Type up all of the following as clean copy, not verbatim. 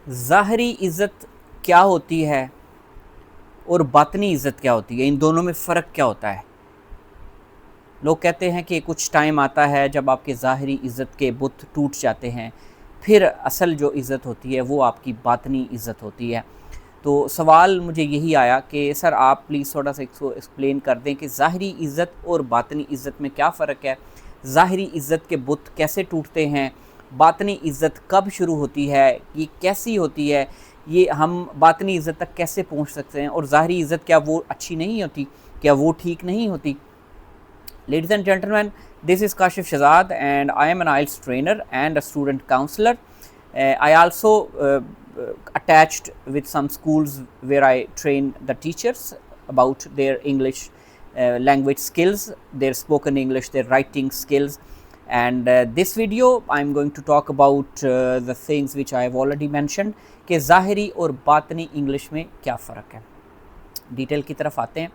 ظاہری عزت کیا ہوتی ہے اور باطنی عزت کیا ہوتی ہے؟ ان دونوں میں فرق کیا ہوتا ہے؟ لوگ کہتے ہیں کہ کچھ ٹائم آتا ہے جب آپ کے ظاہری عزت کے بت ٹوٹ جاتے ہیں، پھر اصل جو عزت ہوتی ہے وہ آپ کی باطنی عزت ہوتی ہے۔ تو سوال مجھے یہی آیا کہ سر آپ پلیز تھوڑا سا ایکسپلین کر دیں کہ ظاہری عزت اور باطنی عزت میں کیا فرق ہے، ظاہری عزت کے بت کیسے ٹوٹتے ہیں، باطنی عزت کب شروع ہوتی ہے، یہ کیسی ہوتی ہے، یہ ہم باطنی عزت تک کیسے پہنچ سکتے ہیں، اور ظاہری عزت کیا وہ اچھی نہیں ہوتی، کیا وہ ٹھیک نہیں ہوتی؟ Ladies and gentlemen, this is Kashif Shahzad and I am an IELTS trainer and a student counselor. I also attached with some schools where I train the teachers about their English language skills, their spoken English, their writing skills. And this video I am going to talk about the things which I have already mentioned کہ ظاہری اور باطنی English میں کیا فرق ہے۔ Detail کی طرف آتے ہیں۔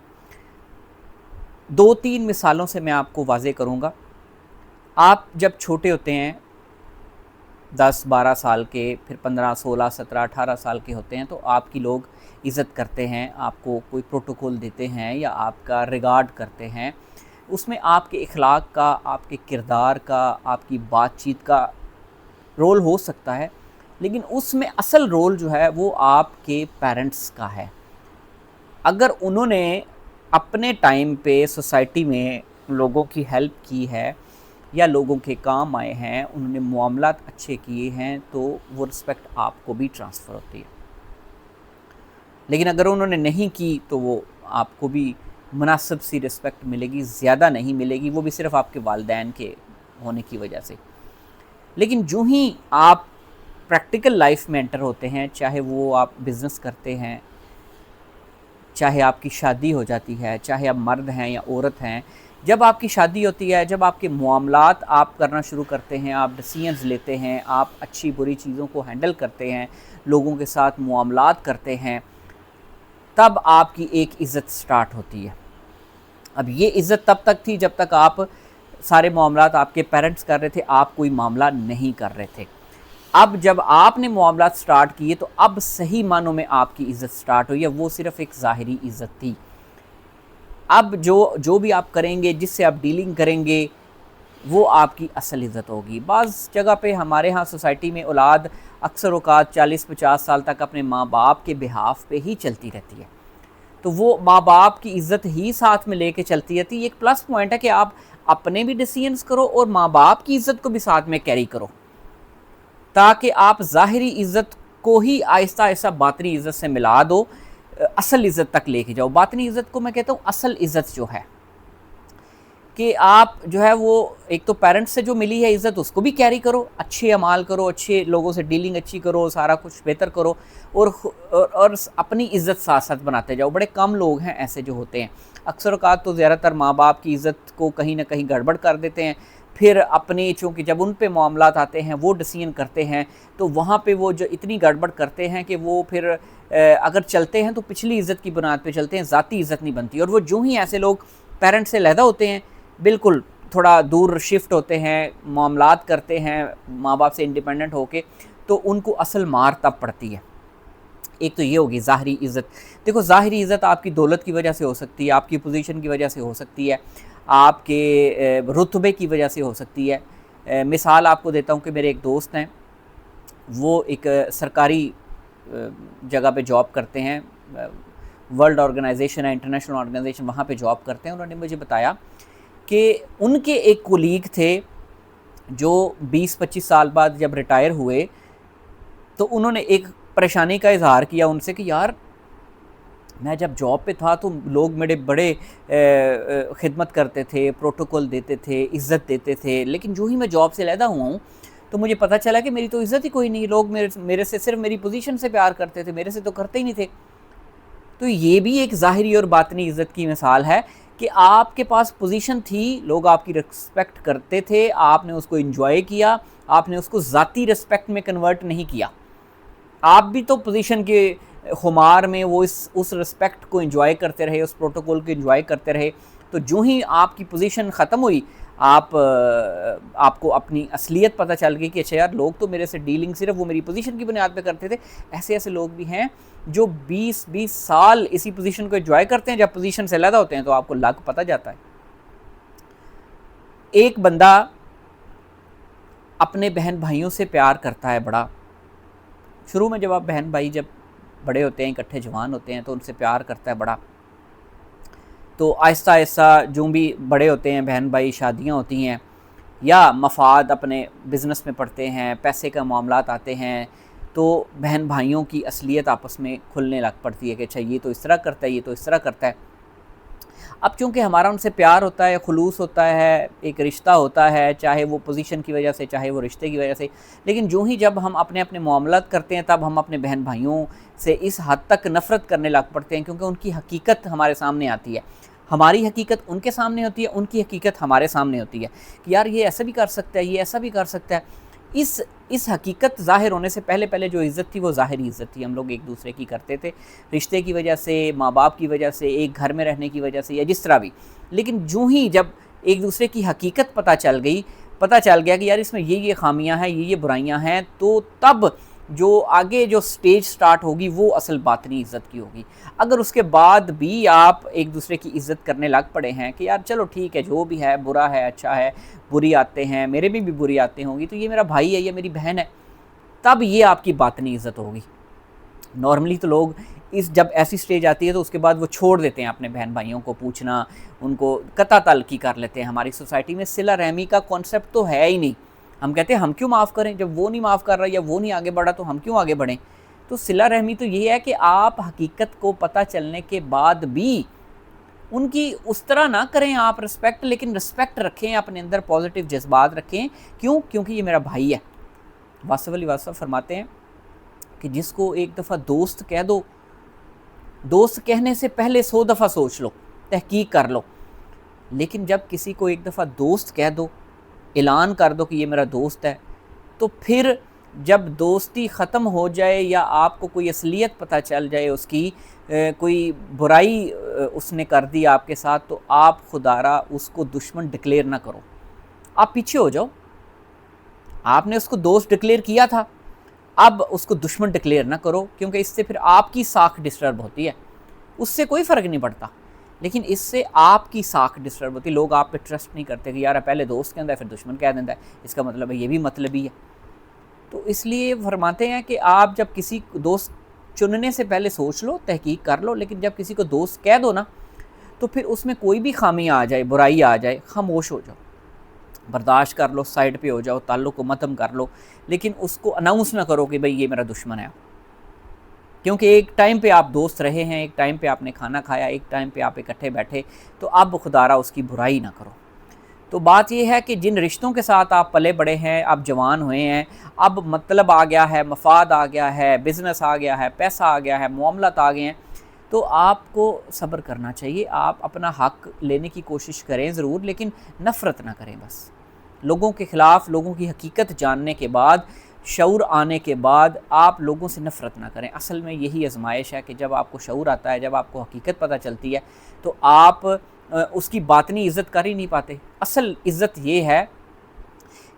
دو تین مثالوں سے میں آپ کو واضح کروں گا۔ آپ جب چھوٹے ہوتے ہیں 10-12 سال کے، پھر 15 16 17 18 سال کے ہوتے ہیں، تو آپ کی لوگ عزت کرتے ہیں، آپ کو کوئی پروٹوکول دیتے ہیں یا آپ کا ریگارڈ کرتے ہیں۔ اس میں آپ کے اخلاق کا، آپ کے کردار کا، آپ کی بات چیت کا رول ہو سکتا ہے، لیکن اس میں اصل رول جو ہے وہ آپ کے پیرنٹس کا ہے۔ اگر انہوں نے اپنے ٹائم پہ سوسائٹی میں لوگوں کی ہیلپ کی ہے یا لوگوں کے کام آئے ہیں، انہوں نے معاملات اچھے کیے ہیں، تو وہ رسپیکٹ آپ کو بھی ٹرانسفر ہوتی ہے۔ لیکن اگر انہوں نے نہیں کی تو وہ آپ کو بھی مناسب سی رسپیکٹ ملے گی، زیادہ نہیں ملے گی، وہ بھی صرف آپ کے والدین کے ہونے کی وجہ سے۔ لیکن جو ہی آپ پریکٹیکل لائف میں انٹر ہوتے ہیں، چاہے وہ آپ بزنس کرتے ہیں، چاہے آپ کی شادی ہو جاتی ہے، چاہے آپ مرد ہیں یا عورت ہیں، جب آپ کی شادی ہوتی ہے، جب آپ کے معاملات آپ کرنا شروع کرتے ہیں، آپ ڈیسیژنز لیتے ہیں، آپ اچھی بری چیزوں کو ہینڈل کرتے ہیں، لوگوں کے ساتھ معاملات کرتے ہیں، تب آپ کی ایک عزت سٹارٹ ہوتی ہے۔ اب یہ عزت تب تک تھی جب تک آپ سارے معاملات آپ کے پیرنٹس کر رہے تھے، آپ کوئی معاملہ نہیں کر رہے تھے۔ اب جب آپ نے معاملات سٹارٹ کیے تو اب صحیح معنوں میں آپ کی عزت سٹارٹ ہوئی ہے، وہ صرف ایک ظاہری عزت تھی۔ اب جو بھی آپ کریں گے، جس سے آپ ڈیلنگ کریں گے، وہ آپ کی اصل عزت ہوگی۔ بعض جگہ پہ ہمارے ہاں سوسائٹی میں اولاد اکثر اوقات 40-50 سال تک اپنے ماں باپ کے بہاف پہ ہی چلتی رہتی ہے، تو وہ ماں باپ کی عزت ہی ساتھ میں لے کے چلتی رہتی ہے۔ ایک پلس پوائنٹ ہے کہ آپ اپنے بھی ڈیسیژنز کرو اور ماں باپ کی عزت کو بھی ساتھ میں کیری کرو، تاکہ آپ ظاہری عزت کو ہی آہستہ آہستہ باطنی عزت سے ملا دو، اصل عزت تک لے کے جاؤ۔ باطنی عزت کو میں کہتا ہوں اصل عزت جو ہے، کہ آپ جو ہے وہ ایک تو پیرنٹس سے جو ملی ہے عزت، اس کو بھی کیری کرو، اچھے اعمال کرو، اچھے لوگوں سے ڈیلنگ اچھی کرو، سارا کچھ بہتر کرو، اور اپنی عزت ساتھ ساتھ بناتے جاؤ۔ بڑے کم لوگ ہیں ایسے جو ہوتے ہیں، اکثر اوقات تو زیادہ تر ماں باپ کی عزت کو کہیں نہ کہیں گڑبڑ کر دیتے ہیں، پھر اپنی چونکہ جب ان پہ معاملات آتے ہیں، وہ ڈیسیژن کرتے ہیں، تو وہاں پہ وہ جو اتنی گڑبڑ کرتے ہیں کہ وہ پھر اگر چلتے ہیں تو پچھلی عزت کی بنیاد پہ چلتے ہیں، ذاتی عزت نہیں بنتی۔ اور وہ جو ہی ایسے لوگ پیرنٹ سے علیحدہ ہوتے ہیں، بالکل تھوڑا دور شفٹ ہوتے ہیں، معاملات کرتے ہیں ماں باپ سے انڈیپینڈنٹ ہو کے، تو ان کو اصل مار تب پڑتی ہے۔ ایک تو یہ ہوگی ظاہری عزت۔ دیکھو ظاہری عزت آپ کی دولت کی وجہ سے ہو سکتی ہے، آپ کی پوزیشن کی وجہ سے ہو سکتی ہے، آپ کے رتبے کی وجہ سے ہو سکتی ہے۔ مثال آپ کو دیتا ہوں کہ میرے ایک دوست ہیں، وہ ایک سرکاری جگہ پہ جاب کرتے ہیں، ورلڈ آرگنائزیشن ہے، انٹرنیشنل آرگنائزیشن، وہاں پہ جاب کرتے ہیں۔ انہوں نے مجھے بتایا کہ ان کے ایک کولیگ تھے جو 20-25 سال بعد جب ریٹائر ہوئے، تو انہوں نے ایک پریشانی کا اظہار کیا ان سے کہ یار میں جب جاب پہ تھا تو لوگ میرے بڑے خدمت کرتے تھے، پروٹوکول دیتے تھے، عزت دیتے تھے، لیکن جو ہی میں جاب سے علیحدہ ہوا ہوں تو مجھے پتہ چلا کہ میری تو عزت ہی کوئی نہیں، لوگ میرے سے صرف میری پوزیشن سے پیار کرتے تھے، میرے سے تو کرتے ہی نہیں تھے۔ تو یہ بھی ایک ظاہری اور باطنی عزت کی مثال ہے کہ آپ کے پاس پوزیشن تھی، لوگ آپ کی رسپیکٹ کرتے تھے، آپ نے اس کو انجوائے کیا، آپ نے اس کو ذاتی رسپیکٹ میں کنورٹ نہیں کیا، آپ بھی تو پوزیشن کے خمار میں وہ اس رسپیکٹ کو انجوائے کرتے رہے، اس پروٹوکول کو انجوائے کرتے رہے۔ تو جو ہی آپ کی پوزیشن ختم ہوئی، آپ کو اپنی اصلیت پتہ چل گئی کہ اچھا یار لوگ تو میرے سے ڈیلنگ صرف وہ میری پوزیشن کی بنیاد پہ کرتے تھے. ایسے لوگ بھی ہیں جو 20 سال اسی پوزیشن کو انجوائے کرتے ہیں, جب پوزیشن سے علیحدہ ہوتے ہیں تو آپ کو لگ پتہ جاتا ہے. ایک بندہ اپنے بہن بھائیوں سے پیار کرتا ہے بڑا, شروع میں جب آپ بہن بھائی جب بڑے ہوتے ہیں, اکٹھے جوان ہوتے ہیں, تو ان سے پیار کرتا ہے بڑا, تو آہستہ آہستہ جو بھی بڑے ہوتے ہیں بہن بھائی, شادیاں ہوتی ہیں یا مفاد اپنے بزنس میں پڑتے ہیں, پیسے کا معاملات آتے ہیں, تو بہن بھائیوں کی اصلیت آپس میں کھلنے لگ پڑتی ہے کہ اچھا یہ تو اس طرح کرتا ہے, یہ تو اس طرح کرتا ہے. اب چونکہ ہمارا ان سے پیار ہوتا ہے, خلوص ہوتا ہے, ایک رشتہ ہوتا ہے, چاہے وہ پوزیشن کی وجہ سے چاہے وہ رشتے کی وجہ سے, لیکن جو ہی جب ہم اپنے معاملات کرتے ہیں تب ہم اپنے بہن بھائیوں سے اس حد تک نفرت کرنے لگ پڑتے ہیں, کیونکہ ان کی حقیقت ہمارے سامنے آتی ہے, ہماری حقیقت ان کے سامنے ہوتی ہے, ان کی حقیقت ہمارے سامنے ہوتی ہے کہ یار یہ ایسا بھی کر سکتا ہے, یہ ایسا بھی کر سکتا ہے. اس حقیقت ظاہر ہونے سے پہلے جو عزت تھی وہ ظاہری عزت تھی, ہم لوگ ایک دوسرے کی کرتے تھے رشتے کی وجہ سے, ماں باپ کی وجہ سے, ایک گھر میں رہنے کی وجہ سے, یا جس طرح بھی. لیکن جو ہی جب ایک دوسرے کی حقیقت پتہ چل گیا کہ یار اس میں یہ خامیاں ہیں, یہ برائیاں ہیں, تو تب جو آگے جو سٹیج سٹارٹ ہوگی وہ اصل باطنی عزت کی ہوگی. اگر اس کے بعد بھی آپ ایک دوسرے کی عزت کرنے لگ پڑے ہیں کہ یار چلو ٹھیک ہے, جو بھی ہے, برا ہے, اچھا ہے, بری آتے ہیں, میرے بھی بری آتے ہوں گی, تو یہ میرا بھائی ہے, یہ میری بہن ہے, تب یہ آپ کی باطنی عزت ہوگی. نارملی تو لوگ جب ایسی سٹیج آتی ہے تو اس کے بعد وہ چھوڑ دیتے ہیں اپنے بہن بھائیوں کو پوچھنا, ان کو قطع تعلقی کر لیتے ہیں. ہماری سوسائٹی میں صلہ رحمی کا کانسیپٹ تو ہے ہی نہیں. ہم کہتے ہیں ہم کیوں معاف کریں, جب وہ نہیں معاف کر رہا یا وہ نہیں آگے بڑھا تو ہم کیوں آگے بڑھیں. تو صلہ رحمی تو یہ ہے کہ آپ حقیقت کو پتہ چلنے کے بعد بھی ان کی اس طرح نہ کریں, آپ رسپیکٹ, لیکن رسپیکٹ رکھیں, اپنے اندر پازیٹیو جذبات رکھیں. کیونکہ یہ میرا بھائی ہے. واصف علی واصف فرماتے ہیں کہ جس کو ایک دفعہ دوست کہہ دو, دوست کہنے سے پہلے 100 دفعہ سوچ لو, تحقیق کر لو, لیکن جب کسی کو ایک دفعہ دوست کہہ دو, اعلان کر دو کہ یہ میرا دوست ہے, تو پھر جب دوستی ختم ہو جائے یا آپ کو کوئی اصلیت پتہ چل جائے اس کی, کوئی برائی اس نے کر دی آپ کے ساتھ, تو آپ خدارہ اس کو دشمن ڈکلیئر نہ کرو, آپ پیچھے ہو جاؤ. آپ نے اس کو دوست ڈکلیئر کیا تھا, اب اس کو دشمن ڈکلیئر نہ کرو, کیونکہ اس سے پھر آپ کی ساکھ ڈسٹرب ہوتی ہے. اس سے کوئی فرق نہیں پڑتا, لیکن اس سے آپ کی ساکھ ڈسٹرب ہوتی ہے. لوگ آپ پہ ٹرسٹ نہیں کرتے کہ یار پہلے دوست کہتا ہے پھر دشمن کہہ دیتا ہے, اس کا مطلب ہے یہ بھی مطلبی ہے. تو اس لیے فرماتے ہیں کہ آپ جب کسی دوست چننے سے پہلے سوچ لو, تحقیق کر لو, لیکن جب کسی کو دوست کہہ دو نا, تو پھر اس میں کوئی بھی خامی آ جائے, برائی آ جائے, خاموش ہو جاؤ, برداشت کر لو, سائڈ پہ ہو جاؤ, تعلق کو ختم کر لو, لیکن اس کو اناؤنس نہ کرو کہ بھئی یہ میرا دشمن ہے. کیونکہ ایک ٹائم پہ آپ دوست رہے ہیں, ایک ٹائم پہ آپ نے کھانا کھایا, ایک ٹائم پہ آپ اکٹھے بیٹھے, تو اب خدارہ اس کی برائی نہ کرو. تو بات یہ ہے کہ جن رشتوں کے ساتھ آپ پلے بڑے ہیں, آپ جوان ہوئے ہیں, اب مطلب آ گیا ہے, مفاد آ گیا ہے, بزنس آ گیا ہے, پیسہ آ گیا ہے, معاملات آ گئے ہیں, تو آپ کو صبر کرنا چاہیے. آپ اپنا حق لینے کی کوشش کریں ضرور, لیکن نفرت نہ کریں. بس لوگوں کے خلاف, لوگوں کی حقیقت جاننے کے بعد, شعور آنے کے بعد آپ لوگوں سے نفرت نہ کریں. اصل میں یہی آزمائش ہے کہ جب آپ کو شعور آتا ہے, جب آپ کو حقیقت پتہ چلتی ہے, تو آپ اس کی باطنی عزت کر ہی نہیں پاتے. اصل عزت یہ ہے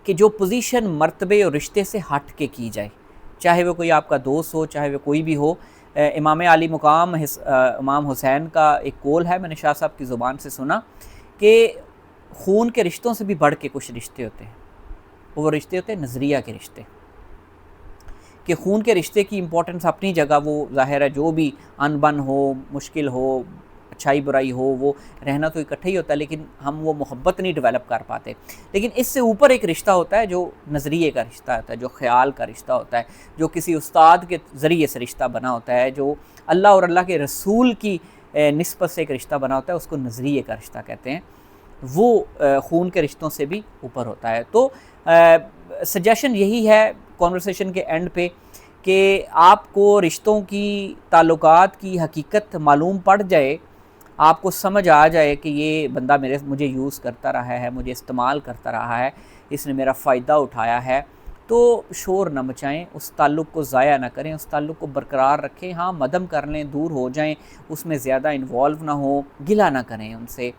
کہ جو پوزیشن, مرتبے اور رشتے سے ہٹ کے کی جائے, چاہے وہ کوئی آپ کا دوست ہو, چاہے وہ کوئی بھی ہو. امام علی مقام امام حسین کا ایک قول ہے, میں نے شاہ صاحب کی زبان سے سنا, کہ خون کے رشتوں سے بھی بڑھ کے کچھ رشتے ہوتے ہیں. وہ رشتے ہوتے ہیں نظریہ کے رشتے, کہ خون کے رشتے کی امپورٹنس اپنی جگہ, وہ ظاہر ہے جو بھی ان بن ہو, مشکل ہو, اچھائی برائی ہو, وہ رہنا تو اکٹھے ہی ہوتا ہے, لیکن ہم وہ محبت نہیں ڈیولپ کر پاتے. لیکن اس سے اوپر ایک رشتہ ہوتا ہے جو نظریے کا رشتہ ہوتا ہے, جو خیال کا رشتہ ہوتا ہے, جو کسی استاد کے ذریعے سے رشتہ بنا ہوتا ہے, جو اللہ اور اللہ کے رسول کی نسبت سے ایک رشتہ بنا ہوتا ہے, اس کو نظریے کا رشتہ کہتے ہیں. وہ خون کے رشتوں سے بھی اوپر ہوتا ہے. تو سجیشن یہی ہے کانورسیشن کے اینڈ پہ, کہ آپ کو رشتوں کی, تعلقات کی حقیقت معلوم پڑ جائے, آپ کو سمجھ آ جائے کہ یہ بندہ مجھے یوز کرتا رہا ہے, مجھے استعمال کرتا رہا ہے, اس نے میرا فائدہ اٹھایا ہے, تو شور نہ مچائیں, اس تعلق کو ضائع نہ کریں, اس تعلق کو برقرار رکھیں. ہاں مدھم کر لیں, دور ہو جائیں, اس میں زیادہ انوالو نہ ہوں, گلہ نہ کریں ان سے.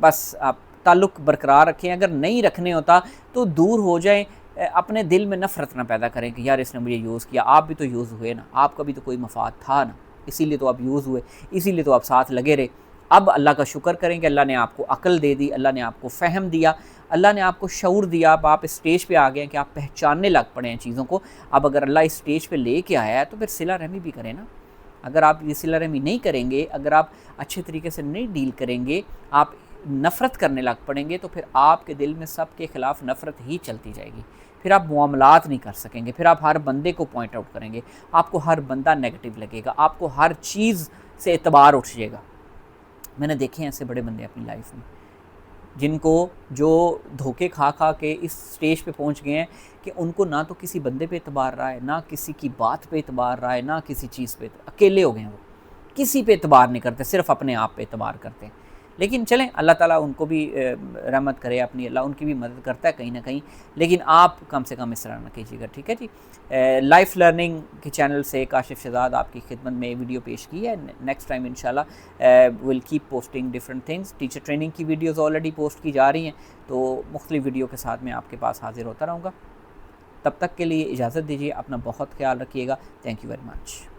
بس آپ تعلق برقرار رکھیں، اگر نہیں رکھنے ہوتا تو دور ہو جائیں، اپنے دل میں نفرت نہ پیدا کریں کہ یار اس نے مجھے یوز کیا، آپ بھی تو یوز ہوئے نا، آپ کا بھی تو کوئی مفاد تھا نا، اسی لیے تو آپ یوز ہوئے، اسی لیے تو آپ ساتھ لگے رہے۔ اب اللہ کا شکر کریں کہ اللہ نے آپ کو عقل دے دی، اللہ نے آپ کو فہم دیا، اللہ نے آپ کو شعور دیا، اب آپ اس سٹیج پہ آ گئے ہیں کہ آپ پہچاننے لگ پڑے ہیں چیزوں کو۔ اب اگر اللہ اس سٹیج پہ لے کے آیا ہے تو پھر صلہ رحمی بھی کریں نا۔ اگر آپ یہ صلہ رحمی نہیں کریں گے، اگر آپ اچھے طریقے سے نہیں ڈیل کریں گے، آپ نفرت کرنے لگ پڑیں گے، تو پھر آپ کے دل میں سب کے خلاف نفرت ہی چلتی جائے گی، پھر آپ معاملات نہیں کر سکیں گے، پھر آپ ہر بندے کو پوائنٹ آؤٹ کریں گے، آپ کو ہر بندہ نیگیٹو لگے گا، آپ کو ہر چیز سے اعتبار اٹھ جائے گا۔ میں نے دیکھے ہیں ایسے بڑے بندے اپنی لائف میں، جن کو جو دھوکے کھا کھا کے اس سٹیج پہ پہنچ گئے ہیں کہ ان کو نہ تو کسی بندے پہ اعتبار رہا ہے، نہ کسی کی بات پہ اعتبار رہا ہے، نہ کسی چیز پہ، اکیلے ہو گئے ہیں، وہ کسی پہ اعتبار نہیں کرتے، صرف اپنے آپ پہ اعتبار کرتے ہیں۔ لیکن چلیں اللہ تعالیٰ ان کو بھی رحمت کرے اپنی، اللہ ان کی بھی مدد کرتا ہے کہیں نہ کہیں، لیکن آپ کم سے کم اس طرح نہ کیجیے گا، ٹھیک ہے جی۔ لائف لرننگ کے چینل سے کاشف شہزاد آپ کی خدمت میں ویڈیو پیش کی ہے۔ نیکسٹ ٹائم انشاءاللہ will keep posting different things. Teacher training کی ویڈیوز آلریڈی پوسٹ کی جا رہی ہیں، تو مختلف ویڈیو کے ساتھ میں آپ کے پاس حاضر ہوتا رہوں گا۔ تب تک کے لیے اجازت دیجیے، اپنا بہت خیال رکھیے گا۔ Thank you very much.